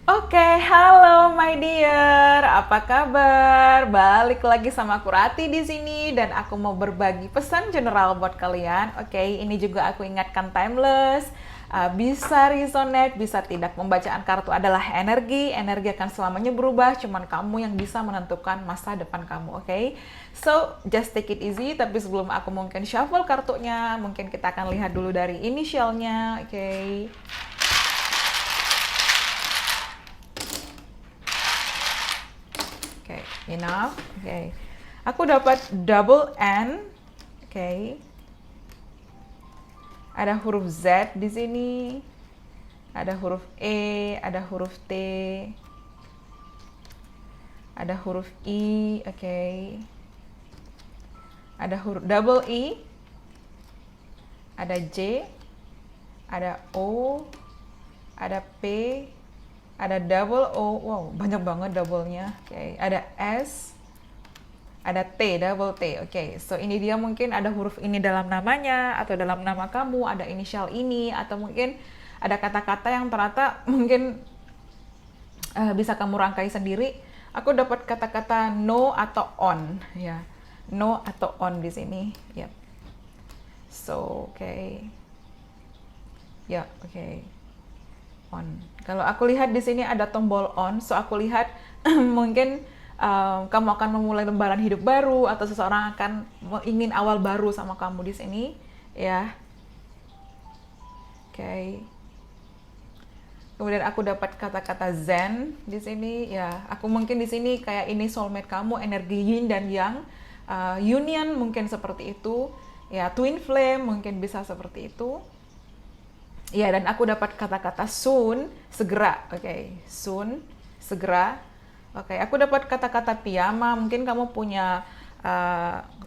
Oke, halo my dear. Apa kabar? Balik lagi sama aku Rati di sini dan aku mau berbagi pesan general buat kalian. Oke, ini juga aku ingatkan timeless. Bisa resonate, bisa tidak. Pembacaan kartu adalah energi. Energi akan selamanya berubah. Cuman kamu yang bisa menentukan masa depan kamu. Oke, so just take it easy. Tapi sebelum aku mungkin shuffle kartunya, mungkin kita akan lihat dulu dari inisialnya. Oke. Oke, enough. Oke. Aku dapat double N. Oke. Ada huruf Z di sini. Ada huruf E, ada huruf T. Ada huruf I, oke. Ada huruf double E. Ada J, ada O, ada P, ada double O. Wow, banyak banget double-nya. Oke, ada S, ada T, double T. Oke, so ini dia mungkin ada huruf ini dalam namanya atau dalam nama kamu, ada inisial ini atau mungkin ada kata-kata yang ternyata mungkin bisa kamu rangkai sendiri. Aku dapat kata-kata no atau on, ya. No atau on di sini. Yep. So, okay. Ya, okay. On. Kalau aku lihat di sini ada tombol on, so aku lihat mungkin kamu akan memulai lembaran hidup baru atau seseorang akan ingin awal baru sama kamu di sini, ya. Oke. Okay. Kemudian aku dapat kata-kata zen di sini, ya. Aku mungkin di sini kayak ini soulmate kamu, energi yin dan yang, union mungkin seperti itu, ya. Twin flame mungkin bisa seperti itu. Ya, dan aku dapat kata-kata soon, segera. Oke, soon, segera. Oke, aku dapat kata-kata piyama. Mungkin kamu punya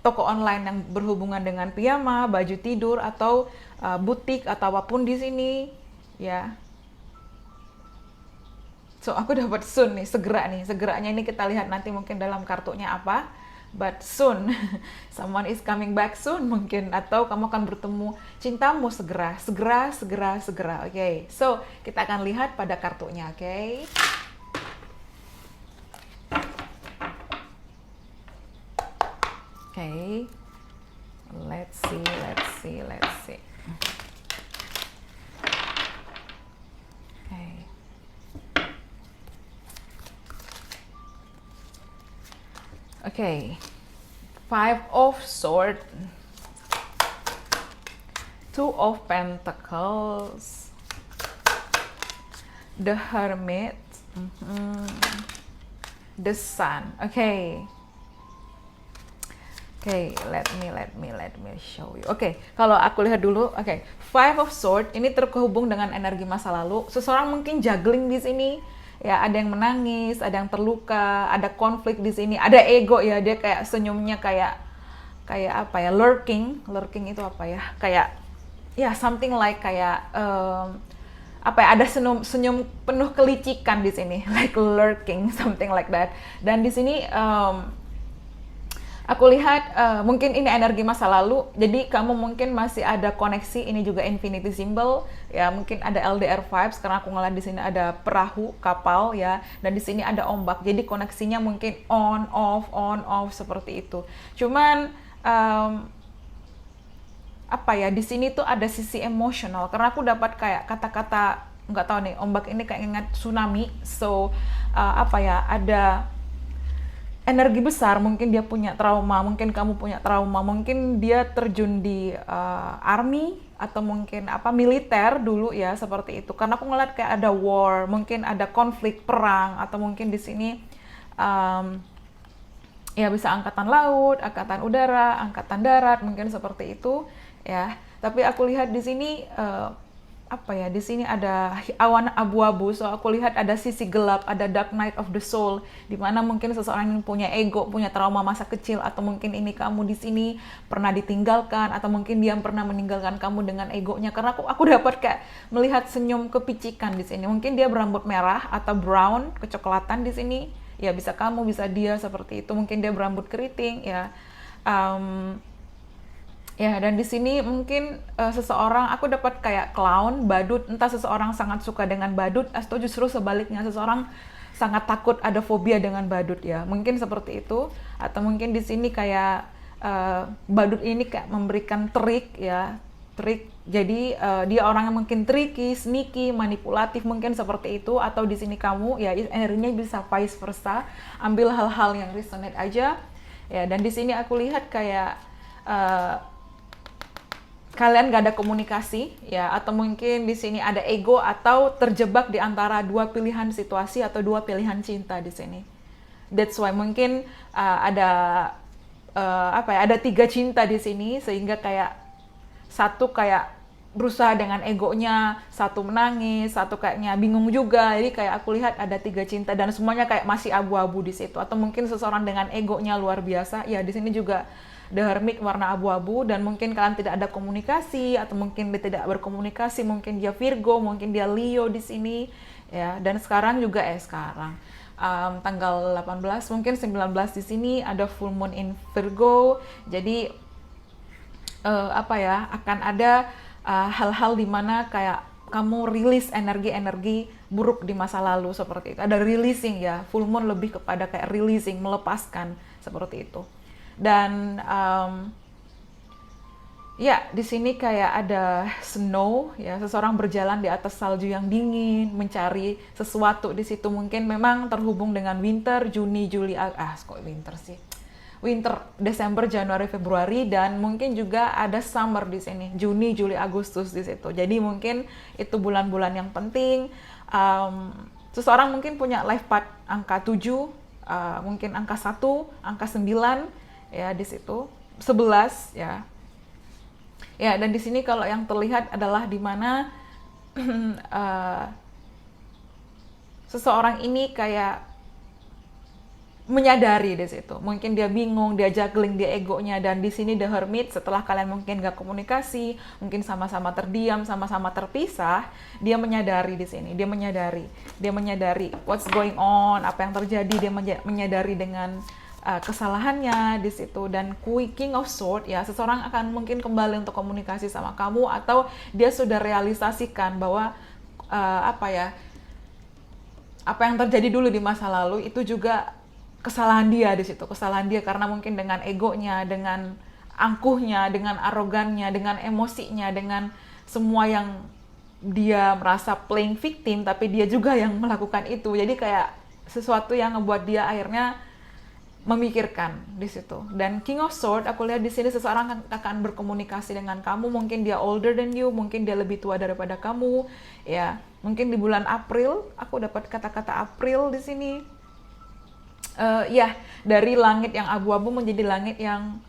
toko online yang berhubungan dengan piyama, baju tidur atau butik atau apapun di sini, ya. So, aku dapat soon nih, segera nih. Segeranya ini kita lihat nanti mungkin dalam kartunya apa. But soon, someone is coming back soon mungkin. Atau kamu akan bertemu cintamu segera. Segera, segera, segera. Oke, okay. So kita akan lihat pada kartunya, oke? Okay? Oke. Okay. Let's see, let's see, let's see. Okay, Five of Swords, Two of Pentacles, the Hermit, the Sun. Okay, let me show you. Kalau aku lihat dulu, Five of Swords ini terhubung dengan energi masa lalu. Seseorang mungkin juggling di sini. Ya, ada yang menangis, ada yang terluka, ada konflik di sini, ada ego ya, dia kayak senyumnya kayak apa ya, lurking itu apa ya, kayak ya something like kayak apa ya, ada senyum penuh kelicikan di sini, like lurking, something like that. Dan di sini aku lihat mungkin ini energi masa lalu, jadi kamu mungkin masih ada koneksi. Ini juga infinity symbol, ya, mungkin ada LDR vibes karena aku ngeliat di sini ada perahu kapal, ya, dan di sini ada ombak. Jadi koneksinya mungkin on off seperti itu. Cuman apa ya, di sini tuh ada sisi emosional karena aku dapat kayak kata-kata, nggak tahu nih, ombak ini kayak ingat tsunami. So apa ya, ada energi besar, mungkin dia punya trauma, mungkin kamu punya trauma, mungkin dia terjun di army atau mungkin apa, militer dulu, ya, seperti itu. Karena aku ngeliat kayak ada war, mungkin ada konflik perang, atau mungkin di sini ya bisa angkatan laut, angkatan udara, angkatan darat, mungkin seperti itu, ya. Tapi aku lihat di sini apa ya, di sini ada awan abu-abu, so aku lihat ada sisi gelap, ada dark night of the soul, di mana mungkin seseorang yang punya ego, punya trauma masa kecil, atau mungkin ini kamu di sini pernah ditinggalkan, atau mungkin dia pernah meninggalkan kamu dengan egonya. Karena aku dapat kayak melihat senyum kepicikan di sini. Mungkin dia berambut merah atau brown, kecoklatan di sini. Ya, bisa kamu, bisa dia seperti itu. Mungkin dia berambut keriting, ya. Ya, dan di sini mungkin seseorang, aku dapat kayak clown, badut, entah seseorang sangat suka dengan badut atau justru sebaliknya seseorang sangat takut, ada fobia dengan badut ya. Mungkin seperti itu, atau mungkin di sini kayak badut ini kayak memberikan trik ya, trik. Jadi dia orang yang mungkin tricky, sneaky, manipulatif mungkin seperti itu, atau di sini kamu ya energinya bisa vice versa, ambil hal-hal yang resonate aja. Ya, dan di sini aku lihat kayak eh, kalian gak ada komunikasi ya, atau mungkin di sini ada ego atau terjebak di antara dua pilihan situasi atau dua pilihan cinta di sini. That's why mungkin ada apa ya, ada tiga cinta di sini, sehingga kayak satu kayak berusaha dengan egonya, satu menangis, satu kayaknya bingung juga. Jadi kayak aku lihat ada tiga cinta dan semuanya kayak masih abu-abu di situ. Atau mungkin seseorang dengan egonya luar biasa. Ya di sini juga The Hermit warna abu-abu, dan mungkin kalian tidak ada komunikasi, atau mungkin dia tidak berkomunikasi, mungkin dia Virgo, mungkin dia Leo di sini ya. Dan sekarang juga sekarang tanggal 18 mungkin 19 di sini ada full moon in Virgo. Jadi apa ya, akan ada hal-hal di mana kayak kamu rilis energi-energi buruk di masa lalu seperti itu. Ada releasing ya, full moon lebih kepada kayak releasing, melepaskan seperti itu. Dan ya di sini kayak ada snow ya, seseorang berjalan di atas salju yang dingin mencari sesuatu di situ. Mungkin memang terhubung dengan winter, Juni, Juli, kok winter sih, winter, Desember, Januari, Februari, dan mungkin juga ada summer di sini, Juni, Juli, Agustus di situ. Jadi mungkin itu bulan-bulan yang penting. Seseorang mungkin punya life path angka 7, mungkin angka 1, angka 9 ya di situ, 11 ya. Ya, dan di sini kalau yang terlihat adalah di mana seseorang ini kayak menyadari di situ. Mungkin dia bingung, dia juggling, dia egonya. Dan di sini The Hermit, setelah kalian mungkin gak komunikasi, mungkin sama-sama terdiam, sama-sama terpisah, dia menyadari di sini. Dia menyadari what's going on, apa yang terjadi. Dia menyadari dengan kesalahannya di situ. Dan King of Swords ya, seseorang akan mungkin kembali untuk komunikasi sama kamu, atau dia sudah realisasikan bahwa apa yang terjadi dulu di masa lalu itu juga kesalahan dia di situ, kesalahan dia karena mungkin dengan egonya, dengan angkuhnya, dengan arogannya, dengan emosinya, dengan semua yang dia merasa playing victim, tapi dia juga yang melakukan itu. Jadi kayak sesuatu yang ngebuat dia akhirnya memikirkan di situ. Dan King of Swords, aku lihat di sini seseorang akan berkomunikasi dengan kamu. Mungkin dia older than you, mungkin dia lebih tua daripada kamu. Ya, mungkin di bulan April, aku dapat kata-kata April di sini. Ya, dari langit yang abu-abu menjadi langit yang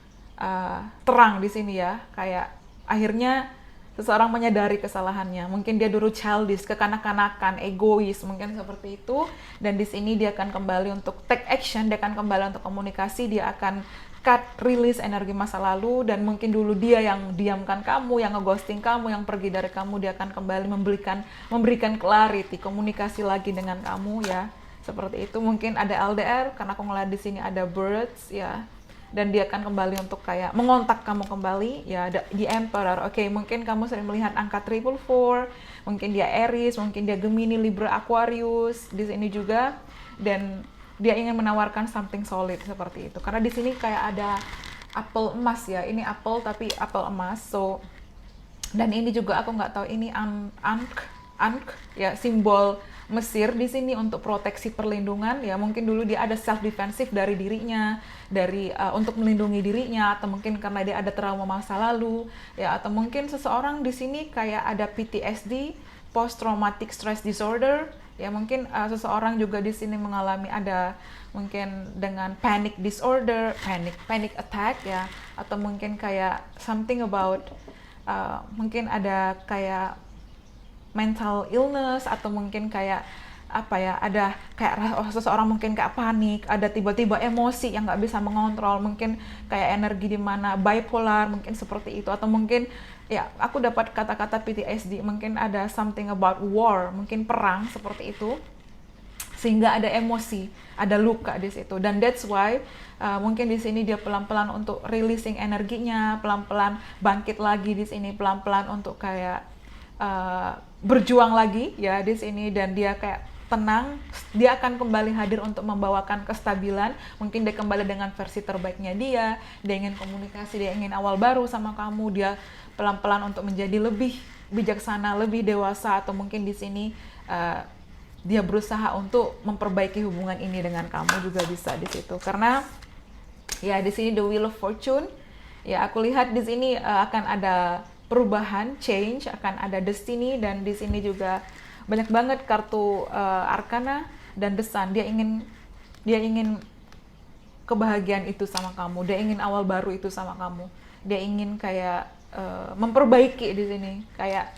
terang di sini ya. Kayak akhirnya seseorang menyadari kesalahannya. Mungkin dia dulu childish, kekanak-kanakan, egois, mungkin seperti itu. Dan di sini dia akan kembali untuk take action, dia akan kembali untuk komunikasi, dia akan cut, release energi masa lalu. Dan mungkin dulu dia yang diamkan kamu, yang ngeghosting kamu, yang pergi dari kamu, dia akan kembali memberikan clarity, komunikasi lagi dengan kamu ya. Seperti itu. Mungkin ada LDR karena aku ngeliat di sini ada birds ya, dan dia akan kembali untuk kayak mengontak kamu kembali ya. Di Emperor, oke, mungkin kamu sering melihat angka 444, mungkin dia Aries, mungkin dia Gemini, Libra, Aquarius di sini juga, dan dia ingin menawarkan something solid seperti itu. Karena di sini kayak ada apel emas ya, ini apel tapi apel emas. So, dan ini juga aku nggak tahu ini Ankh ya, simbol Mesir di sini untuk proteksi, perlindungan ya. Mungkin dulu dia ada self defensive dari dirinya, dari untuk melindungi dirinya, atau mungkin karena dia ada trauma masa lalu ya, atau mungkin seseorang di sini kayak ada PTSD, post traumatic stress disorder ya. Mungkin seseorang juga di sini mengalami ada mungkin dengan panic disorder, panic attack ya, atau mungkin kayak something about mungkin ada kayak mental illness, atau mungkin kayak ada kayak seseorang mungkin kayak panik, ada tiba-tiba emosi yang nggak bisa mengontrol, mungkin kayak energi di mana bipolar, mungkin seperti itu. Atau mungkin ya aku dapat kata-kata PTSD, mungkin ada something about war, mungkin perang seperti itu. sehingga ada emosi, ada luka di situ. Dan that's why mungkin di sini dia pelan-pelan untuk releasing energinya, pelan-pelan bangkit lagi di sini, pelan-pelan untuk kayak berjuang lagi ya di sini, dan dia kayak tenang, dia akan kembali hadir untuk membawakan kestabilan. Mungkin dia kembali dengan versi terbaiknya dia ingin komunikasi, dia ingin awal baru sama kamu, dia pelan-pelan untuk menjadi lebih bijaksana, lebih dewasa, atau mungkin di sini dia berusaha untuk memperbaiki hubungan ini dengan kamu juga bisa di situ. Karena ya di sini the wheel of fortune, ya aku lihat di sini akan ada perubahan, change, akan ada destiny, dan di sini juga banyak banget kartu Arcana dan The Sun. Dia ingin kebahagiaan itu sama kamu, dia ingin awal baru itu sama kamu, dia ingin kayak memperbaiki di sini. Kayak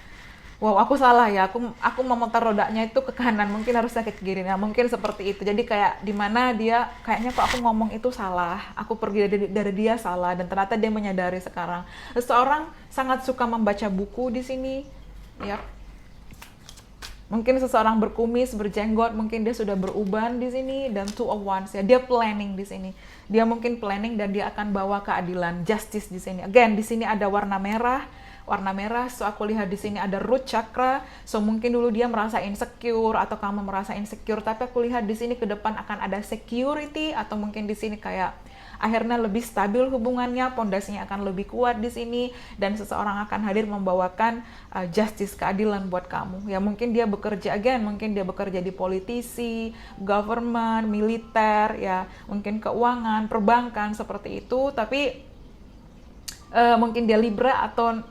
wow, aku salah ya, aku memutar rodanya itu ke kanan, mungkin harusnya ke kiri. Nah, mungkin seperti itu. Jadi kayak dimana dia kayaknya kok aku ngomong itu salah, aku pergi dari dia salah, dan ternyata dia menyadari sekarang. Seseorang sangat suka membaca buku di sini, ya. Mungkin seseorang berkumis, berjenggot, mungkin dia sudah beruban di sini, dan Two of Wands ya, dia planning di sini. Dia mungkin planning dan dia akan bawa keadilan, justice di sini. Again, di sini ada warna merah. So aku lihat di sini ada root chakra. So mungkin dulu dia merasa insecure atau kamu merasa insecure, tapi aku lihat di sini ke depan akan ada security, atau mungkin di sini kayak akhirnya lebih stabil hubungannya, pondasinya akan lebih kuat di sini, dan seseorang akan hadir membawakan justice, keadilan buat kamu. Ya mungkin dia bekerja mungkin dia bekerja di politisi, government, militer, ya mungkin keuangan, perbankan seperti itu. Tapi mungkin dia Libra atau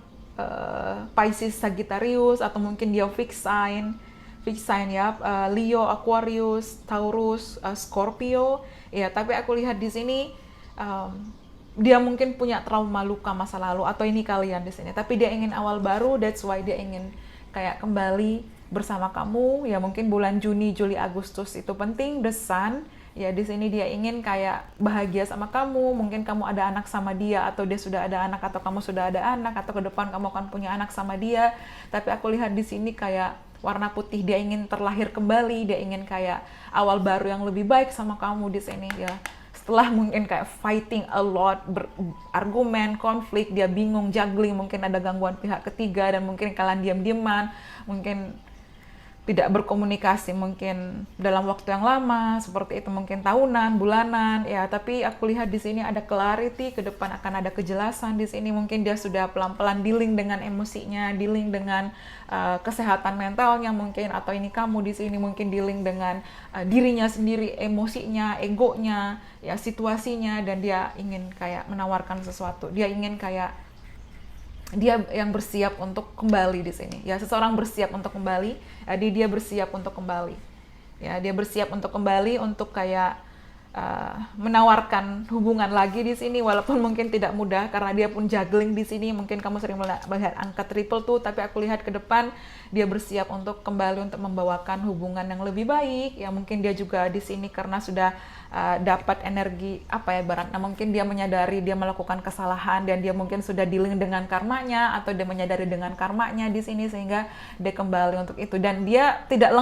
Pisces, Sagittarius, atau mungkin dia fixed sign ya, Leo, Aquarius, Taurus, Scorpio. Ya, tapi aku lihat di sini dia mungkin punya trauma luka masa lalu, atau ini kalian di sini. Tapi dia ingin awal baru, that's why dia ingin kayak kembali bersama kamu. Ya mungkin bulan Juni, Juli, Agustus itu penting. The Sun, ya di sini dia ingin kayak bahagia sama kamu. Mungkin kamu ada anak sama dia, atau dia sudah ada anak, atau kamu sudah ada anak, atau ke depan kamu akan punya anak sama dia. Tapi aku lihat di sini kayak warna putih, dia ingin terlahir kembali, dia ingin kayak awal baru yang lebih baik sama kamu di sini ya. Setelah mungkin kayak fighting a lot, berargumen, konflik, dia bingung, juggling, mungkin ada gangguan pihak ketiga, dan mungkin kalian diam-diaman, mungkin tidak berkomunikasi mungkin dalam waktu yang lama, seperti itu, mungkin tahunan, bulanan, ya. Tapi aku lihat di sini ada clarity, ke depan akan ada kejelasan di sini. Mungkin dia sudah pelan-pelan dealing dengan emosinya, dealing dengan kesehatan mentalnya mungkin, atau ini kamu di sini mungkin dealing dengan dirinya sendiri, emosinya, egonya, ya situasinya, dan dia ingin kayak menawarkan sesuatu. Dia ingin kayak dia yang bersiap untuk kembali di sini. Ya, seseorang bersiap untuk kembali. Jadi dia bersiap untuk kembali. Ya, dia bersiap untuk kembali untuk kayak menawarkan hubungan lagi di sini, walaupun mungkin tidak mudah karena dia pun juggling di sini. Mungkin kamu sering melihat angka triple tuh, tapi aku lihat ke depan dia bersiap untuk kembali untuk membawakan hubungan yang lebih baik. Ya mungkin dia juga di sini karena sudah dapat energi apa ya barat. Nah mungkin dia menyadari dia melakukan kesalahan, dan dia mungkin sudah dealing dengan karmanya, atau dia menyadari dengan karmanya di sini, sehingga dia kembali untuk itu. Dan dia tidak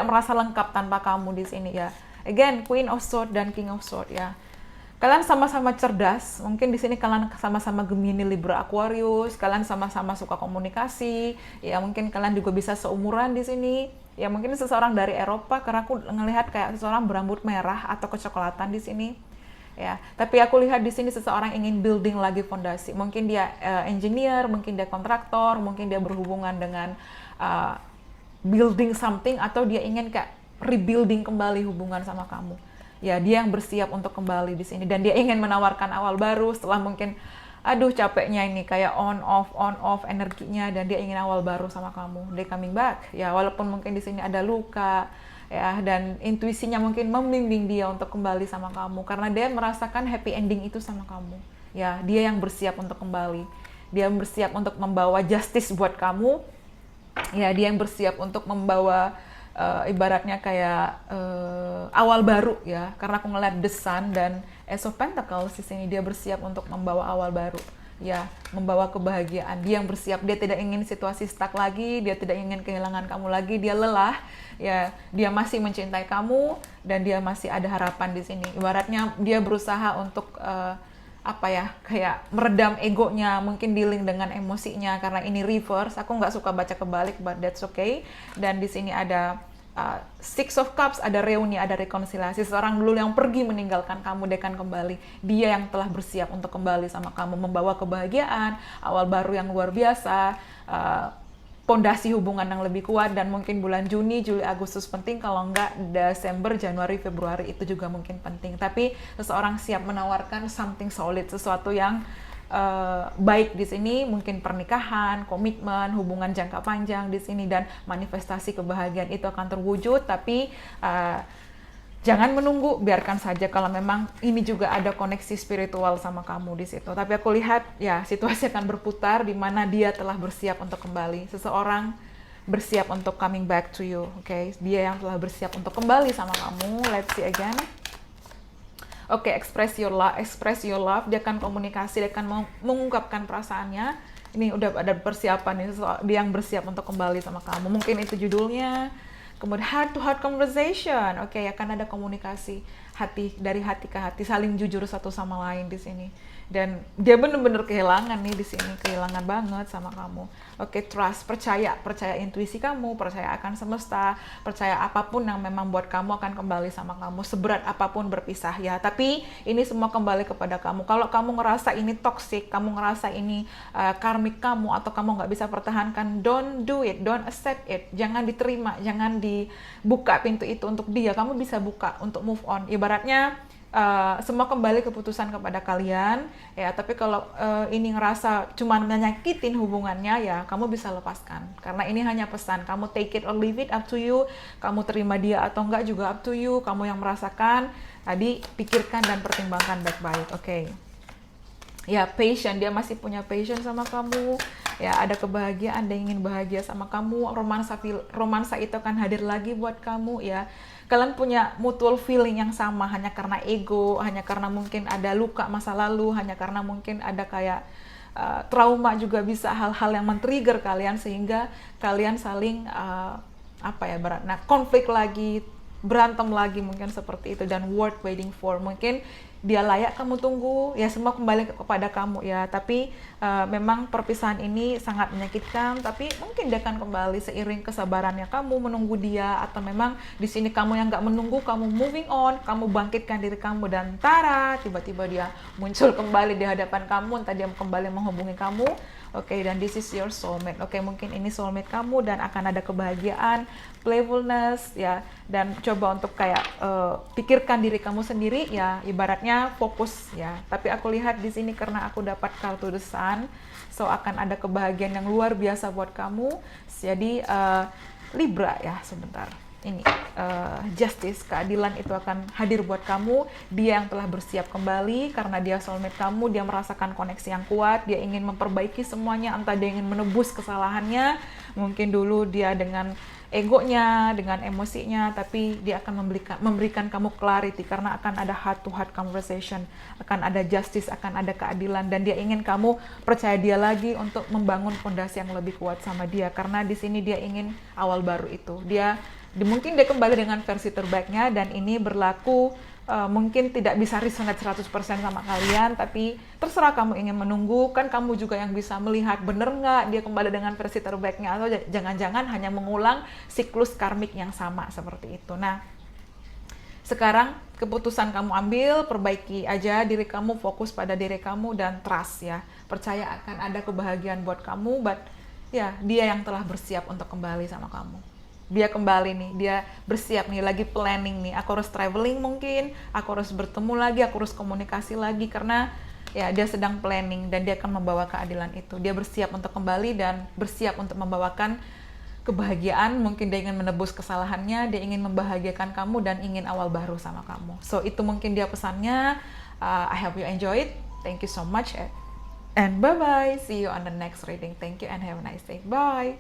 merasa lengkap tanpa kamu di sini ya. Again, Queen of Swords dan King of Swords ya. Kalian sama-sama cerdas, mungkin di sini kalian sama-sama Gemini, Libra, Aquarius, kalian sama-sama suka komunikasi, ya mungkin kalian juga bisa seumuran di sini. Ya mungkin seseorang dari Eropa, karena aku ngelihat kayak seseorang berambut merah atau kecoklatan di sini. Ya, tapi aku lihat di sini seseorang ingin building lagi fondasi. Mungkin dia engineer, mungkin dia kontraktor, mungkin dia berhubungan dengan building something, atau dia ingin kayak rebuilding kembali hubungan sama kamu. Ya, dia yang bersiap untuk kembali di sini, dan dia ingin menawarkan awal baru setelah mungkin aduh capeknya ini kayak on off energinya, dan dia ingin awal baru sama kamu. Dia coming back. Ya, walaupun mungkin di sini ada luka ya, dan intuisinya mungkin membimbing dia untuk kembali sama kamu karena dia merasakan happy ending itu sama kamu. Ya, dia yang bersiap untuk kembali. Dia yang bersiap untuk membawa justice buat kamu. Ya, dia yang bersiap untuk membawa ibaratnya kayak awal baru ya, karena aku ngeliat The Sun dan Ace of Pentacles di sini, dia bersiap untuk membawa awal baru. ya membawa kebahagiaan. Dia yang bersiap, dia tidak ingin situasi stuck lagi, dia tidak ingin kehilangan kamu lagi, dia lelah, ya dia masih mencintai kamu dan dia masih ada harapan di sini. Ibaratnya dia berusaha untuk apa ya, kayak meredam egonya, mungkin dealing dengan emosinya karena ini reverse. Aku nggak suka baca kebalik, but that's okay. Dan di sini ada Six of Cups, ada reuni, ada rekonsiliasi. Seorang dulu yang pergi meninggalkan kamu, dia akan kembali. Dia yang telah bersiap untuk kembali sama kamu, membawa kebahagiaan, awal baru yang luar biasa, pondasi hubungan yang lebih kuat. Dan mungkin bulan Juni, Juli, Agustus penting, kalau enggak Desember, Januari, Februari itu juga mungkin penting. Tapi seseorang siap menawarkan something solid, sesuatu yang baik di sini, mungkin pernikahan, komitmen, hubungan jangka panjang di sini, dan manifestasi kebahagiaan itu akan terwujud. Tapi jangan menunggu, biarkan saja kalau memang ini juga ada koneksi spiritual sama kamu di situ. Tapi aku lihat ya situasi akan berputar di mana dia telah bersiap untuk kembali. Seseorang bersiap untuk coming back to you, okay? Dia yang telah bersiap untuk kembali sama kamu. Let's see again. Oke, express your love. Dia akan komunikasi, dia akan mengungkapkan perasaannya. Ini udah ada persiapan nih, dia yang bersiap untuk kembali sama kamu. Mungkin itu judulnya. Kemudian heart to heart conversation. Oke, akan ada komunikasi hati, dari hati ke hati, saling jujur satu sama lain di sini. Dan dia bener-bener kehilangan nih di sini, kehilangan banget sama kamu. Oke, trust, percaya intuisi kamu, percaya akan semesta, percaya apapun yang memang buat kamu akan kembali sama kamu, seberat apapun berpisah ya. Tapi ini semua kembali kepada kamu. Kalau kamu ngerasa ini toxic, kamu ngerasa ini karmik kamu, atau kamu nggak bisa pertahankan, don't do it, don't accept it. Jangan diterima, jangan dibuka pintu itu untuk dia. Kamu bisa buka untuk move on. Ibaratnya semua kembali keputusan kepada kalian ya. Tapi kalau ini ngerasa cuman menyakitin hubungannya, ya kamu bisa lepaskan, karena ini hanya pesan. Kamu take it or leave it, up to you. Kamu terima dia atau enggak juga up to you. Kamu yang merasakan. Tadi pikirkan dan pertimbangkan baik-baik. Oke. Ya, passion, dia masih punya passion sama kamu. Ya, ada kebahagiaan, dia ingin bahagia sama kamu. Romansa itu akan hadir lagi buat kamu ya. Kalian punya mutual feeling yang sama, hanya karena ego, hanya karena mungkin ada luka masa lalu, hanya karena mungkin ada kayak trauma juga bisa, hal-hal yang men-trigger kalian sehingga kalian saling konflik lagi, berantem lagi mungkin seperti itu. Dan worth waiting for, mungkin dia layak kamu tunggu ya, semua kembali kepada kamu ya. Tapi memang perpisahan ini sangat menyakitkan, tapi mungkin dia akan kembali seiring kesabarannya kamu menunggu dia. Atau memang di sini kamu yang nggak menunggu, kamu moving on, kamu bangkitkan diri kamu, dan tara, tiba-tiba dia muncul kembali di hadapan kamu, entah dia kembali menghubungi kamu. Oke, dan this is your soulmate. Oke, mungkin ini soulmate kamu dan akan ada kebahagiaan, playfulness ya. Dan coba untuk kayak pikirkan diri kamu sendiri ya, ibaratnya fokus ya. Tapi aku lihat di sini karena aku dapat kartu The Sun, so akan ada kebahagiaan yang luar biasa buat kamu. Jadi Libra ya, sebentar. Ini justice, keadilan itu akan hadir buat kamu. Dia yang telah bersiap kembali karena dia soulmate kamu. Dia merasakan koneksi yang kuat, dia ingin memperbaiki semuanya. Entah dia ingin menebus kesalahannya, mungkin dulu dia dengan egonya, dengan emosinya, tapi dia akan memberikan kamu clarity karena akan ada heart to heart conversation, akan ada justice, akan ada keadilan. Dan dia ingin kamu percaya dia lagi untuk membangun fondasi yang lebih kuat sama dia, karena di sini dia ingin awal baru itu. Mungkin dia kembali dengan versi terbaiknya, dan ini berlaku mungkin tidak bisa resonate 100% sama kalian, tapi terserah kamu ingin menunggu. Kan kamu juga yang bisa melihat bener nggak dia kembali dengan versi terbaiknya, atau jangan-jangan hanya mengulang siklus karmik yang sama seperti itu. Nah, sekarang keputusan kamu ambil, perbaiki aja diri kamu, fokus pada diri kamu, dan trust ya. Percaya akan ada kebahagiaan buat kamu, but ya dia yang telah bersiap untuk kembali sama kamu. Dia kembali nih, dia bersiap nih, lagi planning nih. Aku harus traveling mungkin, aku harus bertemu lagi, aku harus komunikasi lagi, karena ya dia sedang planning dan dia akan membawa keadilan itu. Dia bersiap untuk kembali dan bersiap untuk membawakan kebahagiaan. Mungkin dia ingin menebus kesalahannya, dia ingin membahagiakan kamu dan ingin awal baru sama kamu. So itu mungkin dia pesannya. I hope you enjoy it. Thank you so much and bye-bye. See you on the next reading. Thank you and have a nice day. Bye.